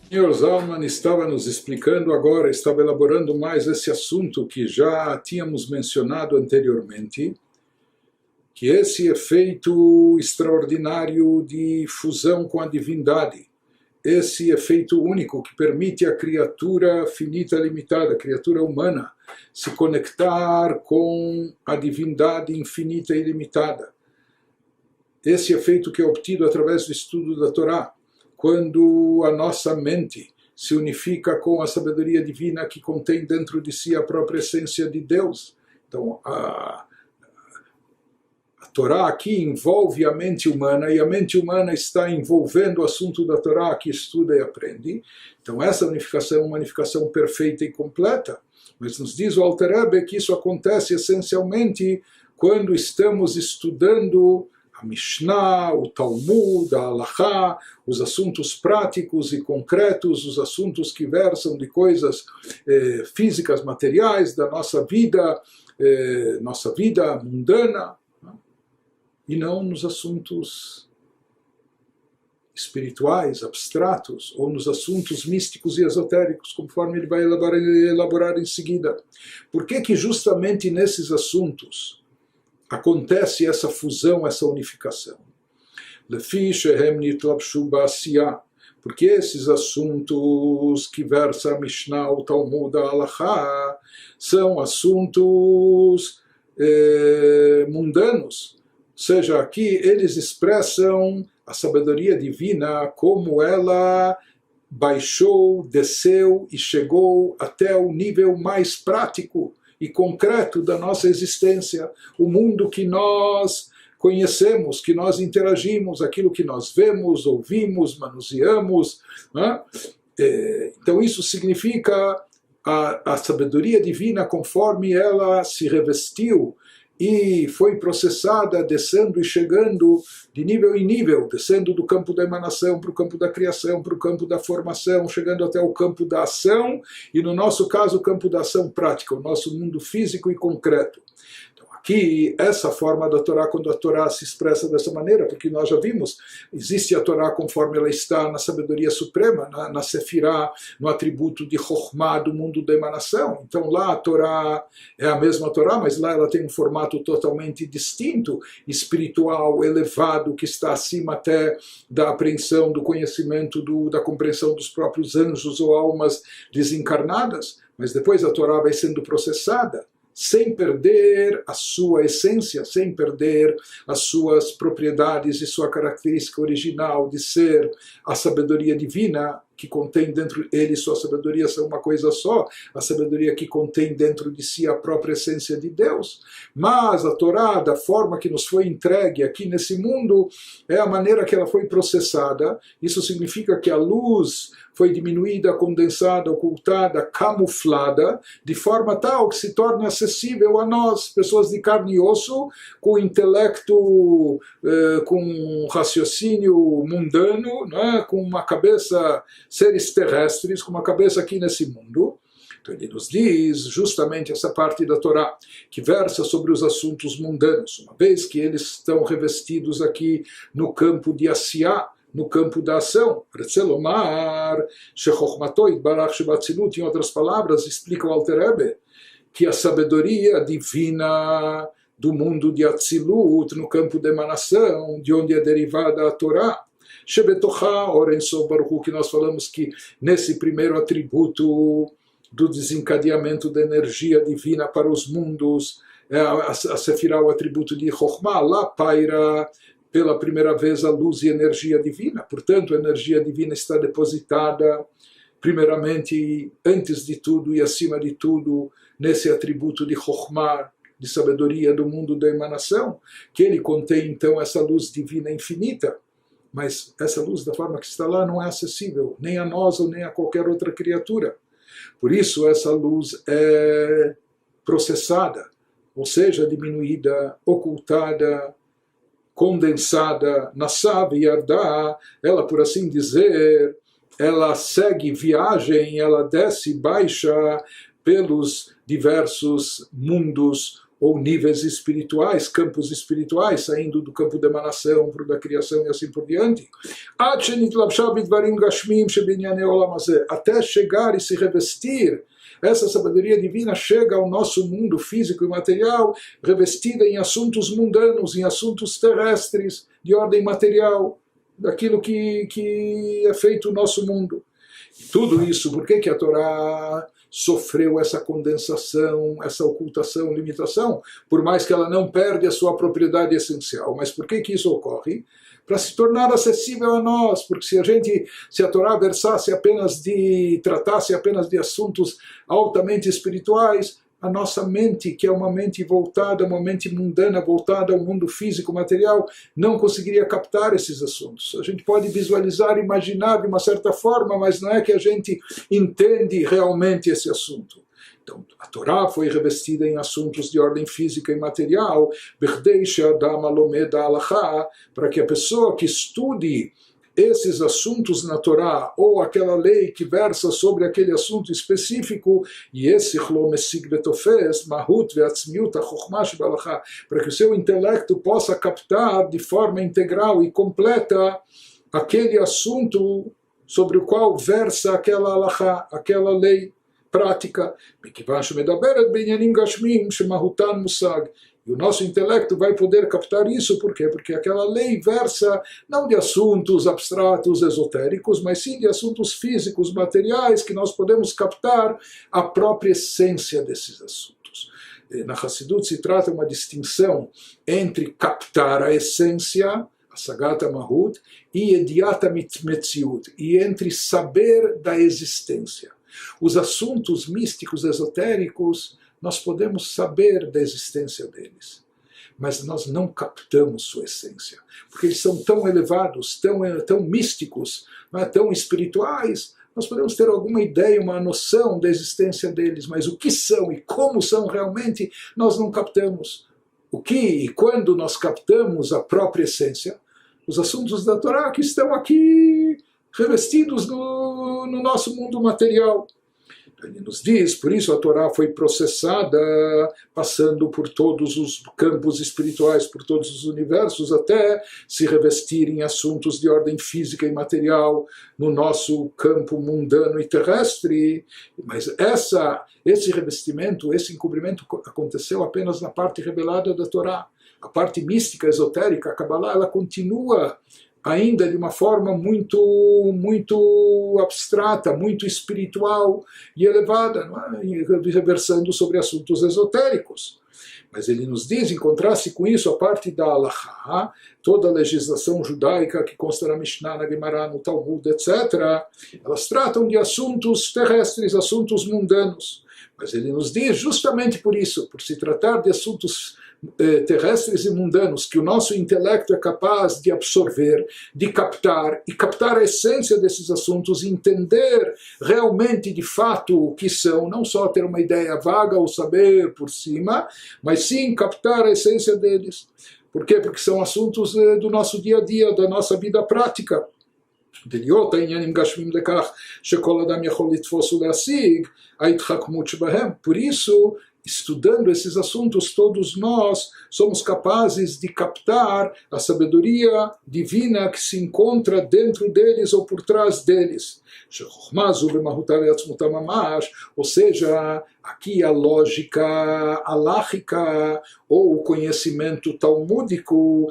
Senhor Zalman estava nos explicando agora, estava elaborando mais esse assunto que já tínhamos mencionado anteriormente, que esse efeito extraordinário de fusão com a divindade, esse efeito único que permite à criatura finita limitada, a criatura humana, se conectar com a divindade infinita e ilimitada. Esse efeito que é obtido através do estudo da Torá, quando a nossa mente se unifica com a sabedoria divina que contém dentro de si a própria essência de Deus. Então, a Torá aqui envolve a mente humana, e a mente humana está envolvendo o assunto da Torá que estuda e aprende. Então, essa unificação é uma unificação perfeita e completa. Mas nos diz o Alter Rebbe que isso acontece essencialmente quando estamos estudando a Mishnah, o Talmud, a Halachá, os assuntos práticos e concretos, os assuntos que versam de coisas físicas, materiais, da nossa vida mundana, né? E não nos assuntos espirituais, abstratos, ou nos assuntos místicos e esotéricos, conforme ele vai elaborar em seguida. Por que justamente nesses assuntos acontece essa fusão, essa unificação? Porque esses assuntos que versa a Mishnah, o Talmud, a Halachá, são assuntos mundanos. Ou seja, aqui eles expressam a sabedoria divina como ela baixou, desceu e chegou até o nível mais prático e concreto da nossa existência, o mundo que nós conhecemos, que nós interagimos, aquilo que nós vemos, ouvimos, manuseamos, né? Então isso significa a sabedoria divina conforme ela se revestiu e foi processada, descendo e chegando de nível em nível, descendo do campo da emanação para o campo da criação, para o campo da formação, chegando até o campo da ação, e no nosso caso o campo da ação prática, o nosso mundo físico e concreto. Aqui, essa forma da Torá, quando a Torá se expressa dessa maneira, porque nós já vimos, existe a Torá conforme ela está na sabedoria suprema, na Sefirá, no atributo de Chokhmah, do mundo da emanação. Então lá a Torá é a mesma Torá, mas lá ela tem um formato totalmente distinto, espiritual, elevado, que está acima até da apreensão, do conhecimento, da compreensão dos próprios anjos ou almas desencarnadas. Mas depois a Torá vai sendo processada, sem perder a sua essência, sem perder as suas propriedades e sua característica original de ser a sabedoria divina, que contém dentro ele sua sabedoria são uma coisa só, a sabedoria que contém dentro de si a própria essência de Deus. Mas a Torá, da forma que nos foi entregue aqui nesse mundo, é a maneira que ela foi processada. Isso significa que a luz foi diminuída, condensada, ocultada, camuflada, de forma tal que se torna acessível a nós, pessoas de carne e osso, com intelecto, com raciocínio mundano, né, com uma cabeça, seres terrestres, com uma cabeça aqui nesse mundo. Então ele nos diz justamente essa parte da Torá, que versa sobre os assuntos mundanos, uma vez que eles estão revestidos aqui no campo de Asiá, no campo da ação. Retzelomar, Shechochmato, Barach Shebatzilut, em outras palavras, explica o Alter Rebbe, que a sabedoria divina do mundo de Atzilut, no campo da emanação, de onde é derivada a Torá, Shebetochá, Oren Sof Baruch Hu, que nós falamos que nesse primeiro atributo do desencadeamento da energia divina para os mundos, a Sefirá, o atributo de Chokhmah, lá paira pela primeira vez a luz e energia divina. Portanto, a energia divina está depositada, primeiramente, antes de tudo e acima de tudo, nesse atributo de Chokhmah, de sabedoria do mundo da emanação, que ele contém, então, essa luz divina infinita. Mas essa luz, da forma que está lá, não é acessível, nem a nós ou nem a qualquer outra criatura. Por isso, essa luz é processada, ou seja, diminuída, ocultada, condensada, Nassá Yardá, ela, por assim dizer, ela segue viagem, ela desce e baixa pelos diversos mundos ou níveis espirituais, campos espirituais, saindo do campo da emanação para o da criação e assim por diante. Até chegar e se revestir. Essa sabedoria divina chega ao nosso mundo físico e material, revestida em assuntos mundanos, em assuntos terrestres, de ordem material, daquilo que é feito o nosso mundo. E tudo isso, por que a Torá sofreu essa condensação, essa ocultação, limitação? Por mais que ela não perde a sua propriedade essencial. Mas por que isso ocorre? Para se tornar acessível a nós, porque se a Torá tratasse apenas de assuntos altamente espirituais, a nossa mente, que é uma mente voltada, uma mente mundana, voltada ao mundo físico, material, não conseguiria captar esses assuntos. A gente pode visualizar, imaginar de uma certa forma, mas não é que a gente entende realmente esse assunto. Então, a Torá foi revestida em assuntos de ordem física e material, para que a pessoa que estude esses assuntos na Torá, ou aquela lei que versa sobre aquele assunto específico, e esse para que o seu intelecto possa captar de forma integral e completa aquele assunto sobre o qual versa aquela alahá, aquela lei prática. E o nosso intelecto vai poder captar isso, por quê? Porque aquela lei versa não de assuntos abstratos, esotéricos, mas sim de assuntos físicos, materiais, que nós podemos captar a própria essência desses assuntos. Na Hassidut se trata uma distinção entre captar a essência, a Sagata Mahut, e Ediata Metziut, e entre saber da existência. Os assuntos místicos, esotéricos, nós podemos saber da existência deles, mas nós não captamos sua essência, porque eles são tão elevados, tão místicos, não é, tão espirituais. Nós podemos ter alguma ideia, uma noção da existência deles, mas o que são e como são realmente, nós não captamos. O que e quando nós captamos a própria essência, os assuntos da Torá que estão aqui revestidos no nosso mundo material. Ele nos diz, por isso a Torá foi processada, passando por todos os campos espirituais, por todos os universos, até se revestir em assuntos de ordem física e material no nosso campo mundano e terrestre. Mas esse revestimento, esse encobrimento aconteceu apenas na parte revelada da Torá. A parte mística, esotérica, a Kabbalah, ela continua ainda de uma forma muito abstrata, muito espiritual e elevada, não é? Reversando sobre assuntos esotéricos. Mas ele nos diz, em contraste com isso, a parte da Halachá, toda a legislação judaica que consta na Mishnah, na Gemara, no Talmud, etc., elas tratam de assuntos terrestres, assuntos mundanos. Mas ele nos diz, justamente por isso, por se tratar de assuntos terrestres e mundanos, que o nosso intelecto é capaz de absorver, de captar, e captar a essência desses assuntos, entender realmente, de fato, o que são, não só ter uma ideia vaga ou saber por cima, mas sim captar a essência deles. Por quê? Porque são assuntos do nosso dia a dia, da nossa vida prática. Por isso, estudando esses assuntos, todos nós somos capazes de captar a sabedoria divina que se encontra dentro deles ou por trás deles. Ou seja, aqui a lógica aláhica ou o conhecimento talmúdico,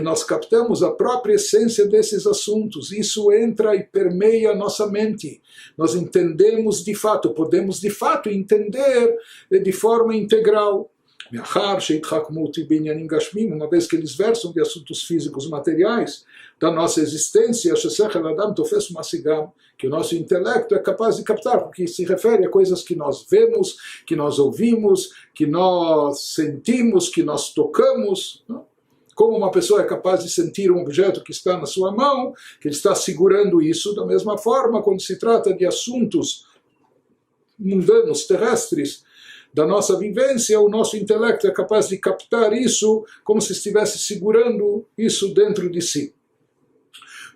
nós captamos a própria essência desses assuntos. Isso entra e permeia a nossa mente. Nós entendemos de fato, podemos de fato entender de forma integral. Uma vez que eles versam de assuntos físicos materiais da nossa existência, que o nosso intelecto é capaz de captar, porque se refere a coisas que nós vemos, que nós ouvimos, que nós sentimos, que nós tocamos, não? Como uma pessoa é capaz de sentir um objeto que está na sua mão, que ele está segurando isso, da mesma forma, quando se trata de assuntos mundanos, terrestres, da nossa vivência, o nosso intelecto é capaz de captar isso como se estivesse segurando isso dentro de si.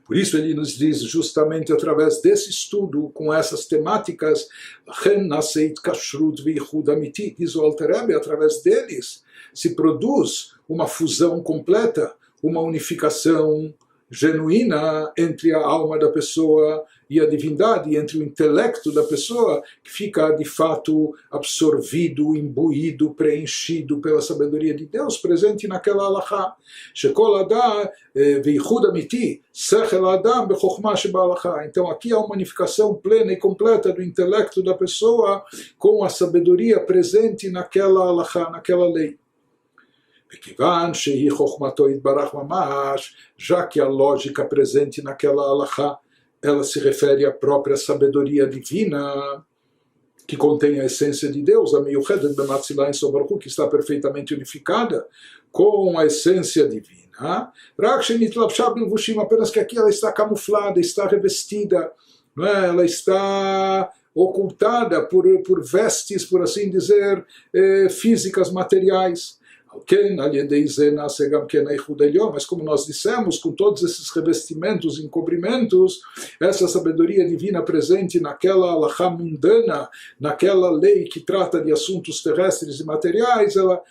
Por isso ele nos diz, justamente através desse estudo, com essas temáticas, diz o Alter Rebbe, através deles, se produz uma fusão completa, uma unificação genuína entre a alma da pessoa e a divindade, entre o intelecto da pessoa, que fica de fato absorvido, imbuído, preenchido pela sabedoria de Deus presente naquela alahá. Shekol adam veichud amiti, sechel adam bechokhmah sheba'alahá. Então aqui há uma unificação plena e completa do intelecto da pessoa com a sabedoria presente naquela alahá, naquela lei. Já que a lógica presente naquela alahá, ela se refere à própria sabedoria divina, que contém a essência de Deus, a miyuchedet b'matzilá Ein Sof Baruch Hu, que está perfeitamente unificada com a essência divina. Apenas que aqui ela está camuflada, está revestida, não é? Ela está ocultada por vestes, por assim dizer, físicas, materiais. Mas como nós dissemos, com todos esses revestimentos, encobrimentos, essa sabedoria divina presente naquela alahá mundana, naquela lei que trata de assuntos terrestres e materiais, ela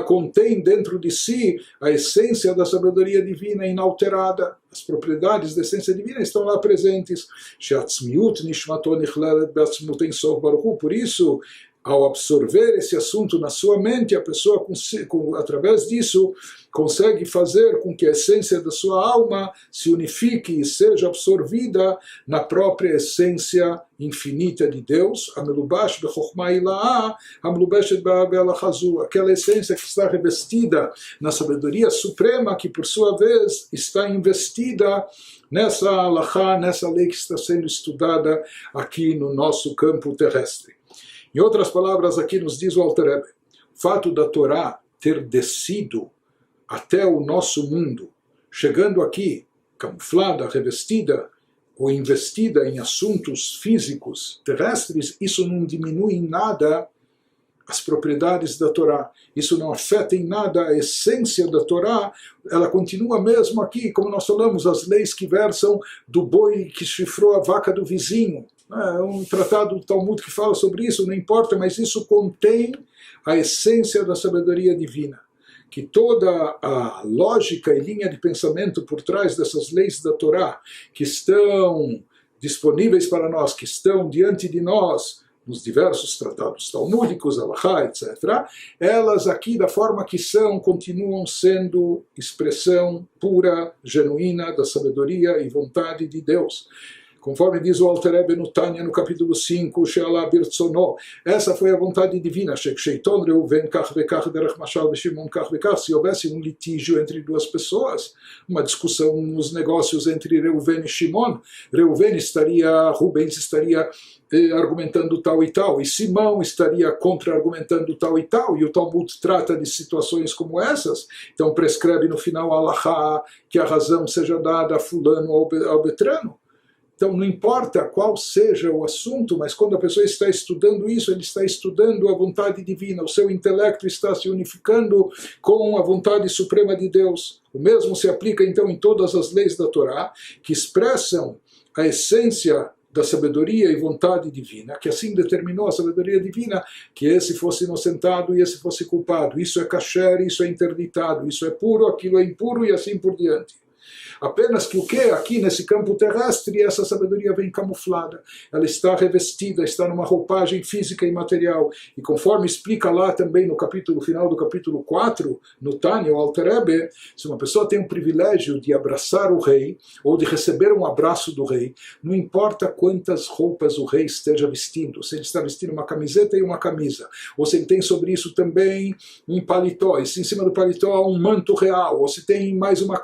contém dentro de si a essência da sabedoria divina inalterada. As propriedades da essência divina estão lá presentes. Por isso, ao absorver esse assunto na sua mente, a pessoa, através disso, consegue fazer com que a essência da sua alma se unifique e seja absorvida na própria essência infinita de Deus, aquela essência que está revestida na sabedoria suprema, que por sua vez está investida nessa alahá, nessa lei que está sendo estudada aqui no nosso campo terrestre. Em outras palavras, aqui nos diz o Alter Rebbe, o fato da Torá ter descido até o nosso mundo, chegando aqui, camuflada, revestida ou investida em assuntos físicos, terrestres, isso não diminui em nada as propriedades da Torá. Isso não afeta em nada a essência da Torá. Ela continua mesmo aqui, como nós falamos, as leis que versam do boi que chifrou a vaca do vizinho. É um tratado do Talmud que fala sobre isso, não importa, mas isso contém a essência da sabedoria divina. Que toda a lógica e linha de pensamento por trás dessas leis da Torá, que estão disponíveis para nós, que estão diante de nós, nos diversos tratados talmúdicos, alahá, etc., elas aqui, da forma que são, continuam sendo expressão pura, genuína da sabedoria e vontade de Deus. Conforme diz o Alter Rebbe no Tânia, no capítulo 5, She'ala birtzono, essa foi a vontade divina, Sheiton Reuven kach vekach derech mashal veshimon kach vekach, se houvesse um litígio entre duas pessoas, uma discussão nos negócios entre Reuven e Shimon, Rubens estaria argumentando tal e tal, e Simão estaria contra-argumentando tal e tal, e o Talmud trata de situações como essas, então prescreve no final alahá que a razão seja dada a fulano ou ao Betrano. Então, não importa qual seja o assunto, mas quando a pessoa está estudando isso, ele está estudando a vontade divina, o seu intelecto está se unificando com a vontade suprema de Deus. O mesmo se aplica, então, em todas as leis da Torá, que expressam a essência da sabedoria e vontade divina, que assim determinou a sabedoria divina, que esse fosse inocentado e esse fosse culpado. Isso é kasher, isso é interditado, isso é puro, aquilo é impuro e assim por diante. Apenas que o que aqui nesse campo terrestre, essa sabedoria vem camuflada, ela está revestida, está numa roupagem física e material, e conforme explica lá também no final do capítulo 4, no Tânia, o Alter Rebbe, se uma pessoa tem o privilégio de abraçar o rei, ou de receber um abraço do rei, não importa quantas roupas o rei esteja vestindo, se ele está vestindo uma camiseta e uma camisa, ou se ele tem sobre isso também um paletó, e se em cima do paletó há um manto real, ou se tem mais uma...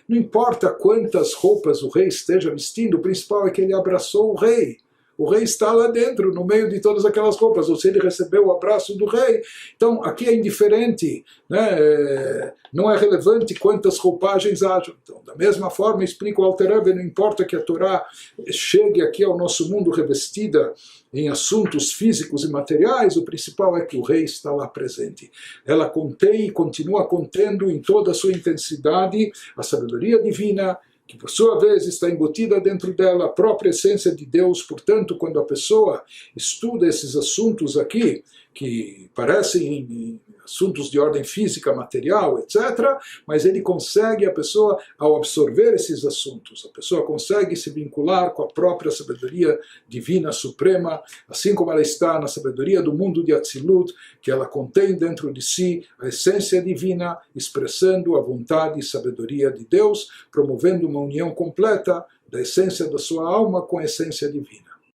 Não importa quantas roupas o rei esteja vestindo, o principal é que ele abraçou o rei. O rei está lá dentro, no meio de todas aquelas roupas, ou se ele recebeu o abraço do rei. Então, aqui é indiferente, né? Não é relevante quantas roupagens hajam. Então, da mesma forma, explica o Alter Rebbe, não importa que a Torá chegue aqui ao nosso mundo revestida em assuntos físicos e materiais, o principal é que o rei está lá presente. Ela contém e continua contendo em toda a sua intensidade a sabedoria divina, que por sua vez está embutida dentro dela a própria essência de Deus. Portanto, quando a pessoa estuda esses assuntos aqui, que parecem assuntos de ordem física, material, etc., mas a pessoa, ao absorver esses assuntos, a pessoa consegue se vincular com a própria sabedoria divina suprema, assim como ela está na sabedoria do mundo de Atzilut, que ela contém dentro de si a essência divina, expressando a vontade e sabedoria de Deus, promovendo uma união completa da essência da sua alma com a essência divina.